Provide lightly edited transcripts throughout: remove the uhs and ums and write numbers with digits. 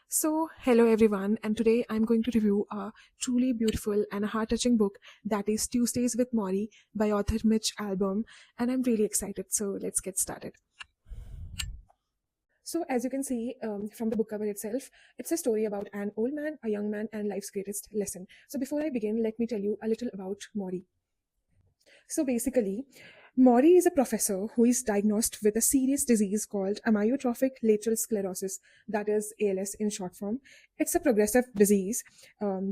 Hello everyone, and today I'm going to review a truly beautiful and a heart-touching book that is Tuesdays with Maury by author Mitch Albom, and I'm really excited. So let's get started. So, as you can see from the book cover itself, it's a story about an old man, a young man, and life's greatest lesson. So, before I begin, let me tell you a little about Maury. So basically, Maury is a professor who is diagnosed with a serious disease called amyotrophic lateral sclerosis, that is ALS in short form. It's a progressive disease.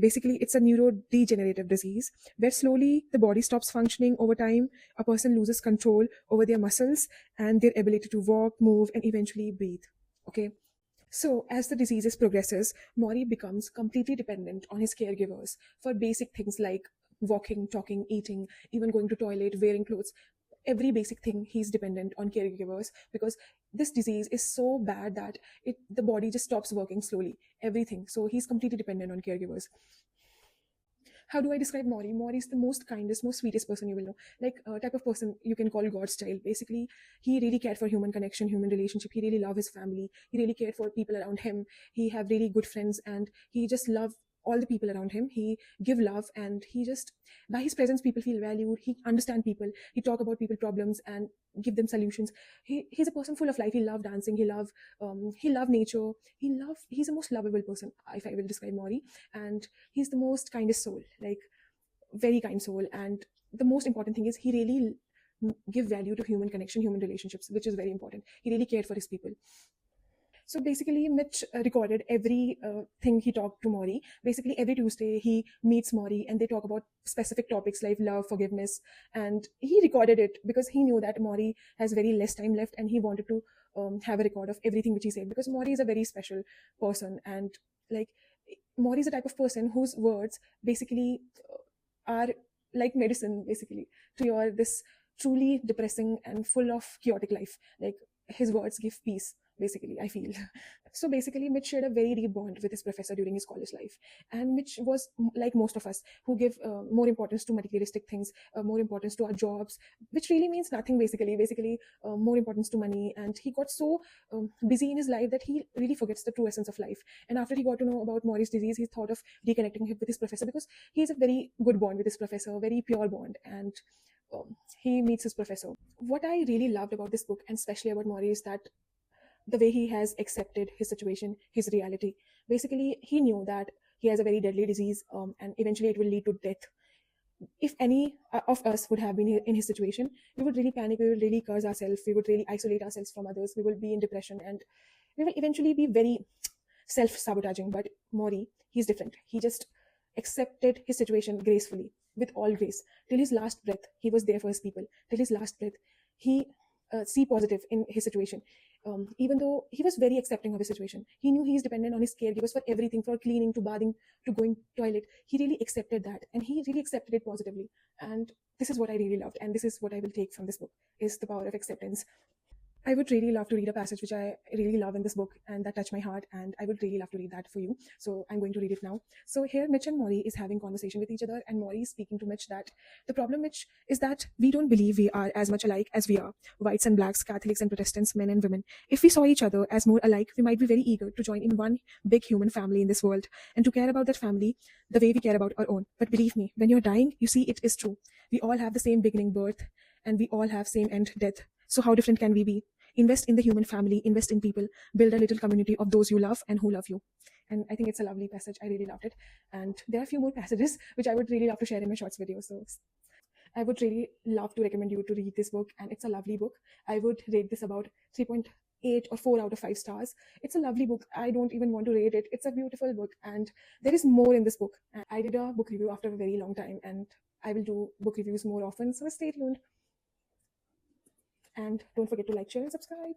Basically, it's a neurodegenerative disease where slowly the body stops functioning over time. A person loses control over their muscles and their ability to walk, move, and eventually breathe. Okay. So, as the disease progresses, Maury becomes completely dependent on his caregivers for basic things like walking, talking, eating, even going to toilet, wearing clothes. Every basic thing he's dependent on caregivers because this disease is so bad that the body just stops working slowly. Everything. So he's completely dependent on caregivers. How do I describe Maury? Maury is the most kindest, most sweetest person you will know. Like a type of person you can call God's child. Basically, he really cared for human connection, human relationship. He really loved his family. He really cared for people around him. He have really good friends, and he just loved all the people around him. He give love, and he just by his presence people feel valued. He understand people. He talk about people problems and give them solutions. He's a person full of life. He love dancing. He love nature. He's the most lovable person if I will describe Maury. And he's the most kindest soul, like very kind soul. And the most important thing is he really give value to human connection, human relationships, which is very important. He really cared for his people. So basically, Mitch recorded every thing he talked to Maury. Basically, every Tuesday he meets Maury and they talk about specific topics like love, forgiveness, and he recorded it because he knew that Maury has very less time left and he wanted to have a record of everything which he said because Maury is a very special person, and like Maury is the type of person whose words basically are like medicine basically to your this truly depressing and full of chaotic life. Like his words give peace basically, I feel. So basically, Mitch shared a very deep bond with his professor during his college life. And Mitch was like most of us who give more importance to materialistic things, more importance to our jobs, which really means nothing basically, more importance to money. And he got so busy in his life that he really forgets the true essence of life. And after he got to know about Maury's disease, he thought of reconnecting him with his professor because he has a very good bond with his professor, very pure bond. And he meets his professor. What I really loved about this book, and especially about Maury, is that the way he has accepted his situation, his reality. Basically, he knew that he has a very deadly disease, and eventually it will lead to death. If any of us would have been in his situation, we would really panic, we would really curse ourselves, we would really isolate ourselves from others, we will be in depression, and we will eventually be very self-sabotaging. But Maury, he's different. He just accepted his situation gracefully, with all grace. Till his last breath, he was there for his people. Till his last breath, he see positive in his situation. Even though he was very accepting of his situation, he knew he is dependent on his caregivers for everything, for cleaning to bathing to going toilet. He really accepted that, and he really accepted it positively. And this is what I really loved, and this is what I will take from this book: is the power of acceptance. I would really love to read a passage which I really love in this book and that touched my heart, and I would really love to read that for you. So I'm going to read it now. So here, Mitch and Maury is having conversation with each other, and Maury is speaking to Mitch that the problem, Mitch, is that we don't believe we are as much alike as we are, whites and blacks, Catholics and Protestants, men and women. If we saw each other as more alike, we might be very eager to join in one big human family in this world and to care about that family the way we care about our own. But believe me, when you're dying, you see it is true. We all have the same beginning, birth, and we all have same end, death. So how different can we be? Invest in the human family, invest in people, build a little community of those you love and who love you. And I think it's a lovely passage. I really loved it. And there are a few more passages which I would really love to share in my shorts video. So I would really love to recommend you to read this book, and it's a lovely book. I would rate this about 3.8 or 4 out of 5 stars. It's a lovely book. I don't even want to rate it. It's a beautiful book, and there is more in this book. I did a book review after a very long time, and I will do book reviews more often. So stay tuned. And don't forget to like, share, and subscribe.